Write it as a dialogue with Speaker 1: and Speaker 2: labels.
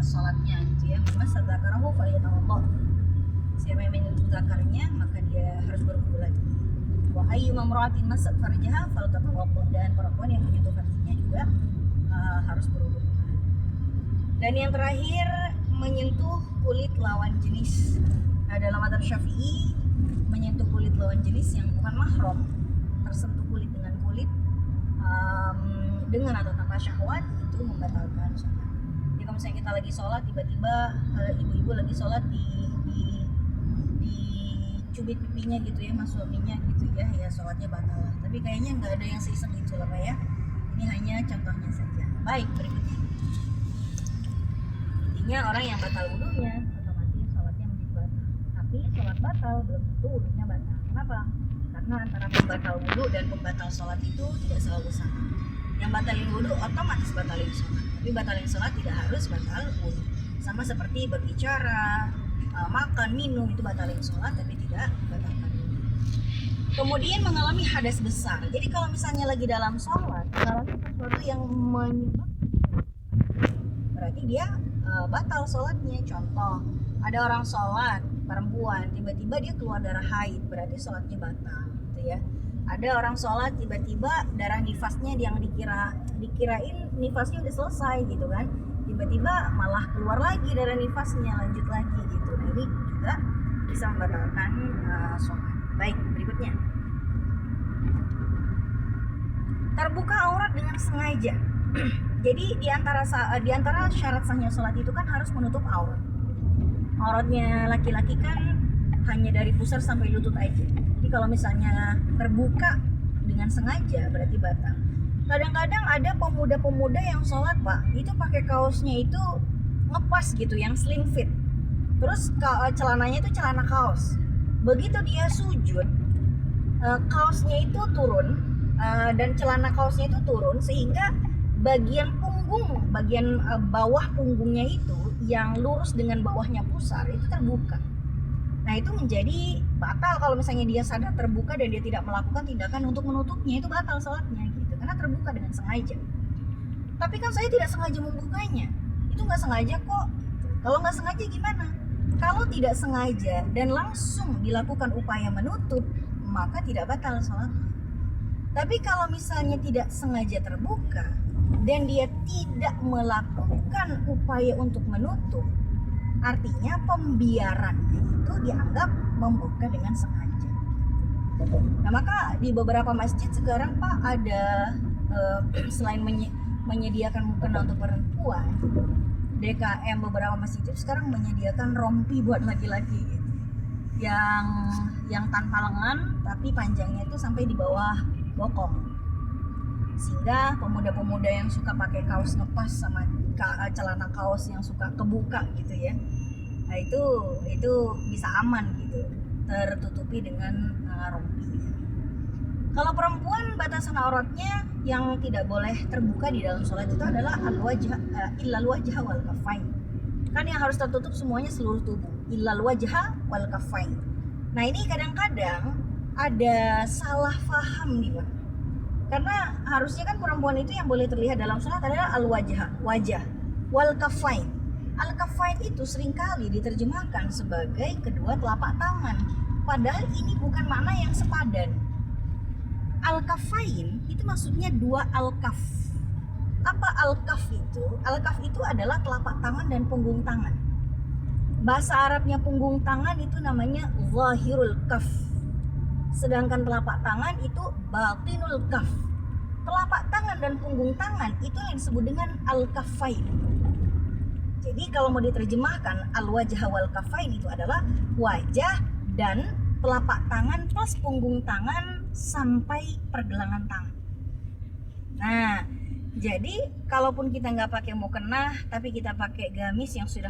Speaker 1: sholatnya gitu ya. Masa dzakarahu falyatawaddo. Siapa yang menyentuh zakarnya maka dia harus berwudu lagi. Wa ayyuma imra'atin massat farjaha falyatawaddo, dan perempuan yang menyentuh farjinya juga harus berwudu. Dan yang terakhir, menyentuh kulit lawan jenis. Nah, dalam madzhab Syafi'i, menyentuh kulit lawan jenis yang bukan mahram, tersentuh kulit dengan kulit, dengan atau tanpa syahwat, itu membatalkan sholat. Jadi kalau misalnya kita lagi sholat, tiba-tiba ibu-ibu lagi sholat dicubit pipinya gitu ya, mas suaminya gitu ya, ya sholatnya batal lah. Tapi kayaknya nggak ada yang seiseng itu lah Pak ya. Ini hanya contohnya saja. Baik, berikutnya. Intinya orang yang batal wudunya otomatis sholatnya menjadi batal. Tapi sholat batal belum tentu wudunya batal. Kenapa? Karena antara pembatal wudu dan pembatal sholat itu tidak selalu sama. Yang batalin wudu otomatis batalin sholat. Tapi batalin sholat tidak harus batal wudu. Sama seperti berbicara, makan, minum itu batalin sholat tapi tidak batalkan wudu. Kemudian mengalami hadas besar. Jadi kalau misalnya lagi dalam sholat mengalami sesuatu yang menyebabkan, berarti dia batal sholatnya. Contoh, ada orang sholat perempuan, tiba-tiba dia keluar darah haid, berarti sholatnya batal gitu ya. Ada orang sholat tiba-tiba darah nifasnya yang dikirain nifasnya udah selesai gitu kan, tiba-tiba malah keluar lagi darah nifasnya, lanjut lagi gitu. Nah, ini juga bisa membatalkan sholat. Baik, berikutnya, terbuka aurat dengan sengaja. Jadi di antara syarat sahnya sholat itu kan harus menutup aurat. Auratnya laki-laki kan hanya dari pusar sampai lutut aja. Jadi kalau misalnya terbuka dengan sengaja berarti batal. Kadang-kadang ada pemuda-pemuda yang sholat Pak, itu pakai kaosnya itu ngepas gitu, yang slim fit. Terus celananya itu celana kaos. Begitu dia sujud, kaosnya itu turun, dan celana kaosnya itu turun, sehingga bagian punggung, bagian bawah punggungnya itu yang lurus dengan bawahnya pusar itu terbuka. Nah, itu menjadi batal kalau misalnya dia sadar terbuka dan dia tidak melakukan tindakan untuk menutupnya, itu batal sholatnya gitu, karena terbuka dengan sengaja. Tapi kan saya tidak sengaja membukanya, itu nggak sengaja kok. Kalau nggak sengaja gimana? Kalau tidak sengaja dan langsung dilakukan upaya menutup, maka tidak batal sholat. Tapi kalau misalnya tidak sengaja terbuka dan dia tidak melakukan upaya untuk menutup, artinya pembiarannya itu dianggap membuka dengan sengaja. Nah, maka di beberapa masjid sekarang Pak ada selain menyediakan mukena untuk perempuan, DKM beberapa masjid itu sekarang menyediakan rompi buat laki-laki gitu. Yang tanpa lengan tapi panjangnya itu sampai di bawah bokong, sehingga pemuda-pemuda yang suka pakai kaos ngepas sama celana kaos yang suka kebuka gitu ya, nah itu bisa aman gitu, tertutupi dengan rompi. Kalau perempuan, batasan auratnya yang tidak boleh terbuka di dalam sholat itu adalah illal wajha wal kafain. Kan yang harus tertutup semuanya seluruh tubuh, illal wajha wal kafain. Nah, ini kadang-kadang ada salah paham nih Pak. Karena harusnya kan perempuan itu yang boleh terlihat dalam sholat adalah wajah, wal kafain. Al kafain itu seringkali diterjemahkan sebagai kedua telapak tangan, padahal ini bukan makna yang sepadan. Al kafain itu maksudnya dua al kaf. Apa al kaf itu? Al kaf itu adalah telapak tangan dan punggung tangan. Bahasa Arabnya punggung tangan itu namanya zahirul kaf, sedangkan telapak tangan itu batinul kaf. Telapak tangan dan punggung tangan itu yang disebut dengan al-kafain. Jadi kalau mau diterjemahkan al-wajah wal kafain itu adalah wajah dan telapak tangan plus punggung tangan sampai pergelangan tangan. Nah, jadi kalaupun kita nggak pakai mukena tapi kita pakai gamis yang sudah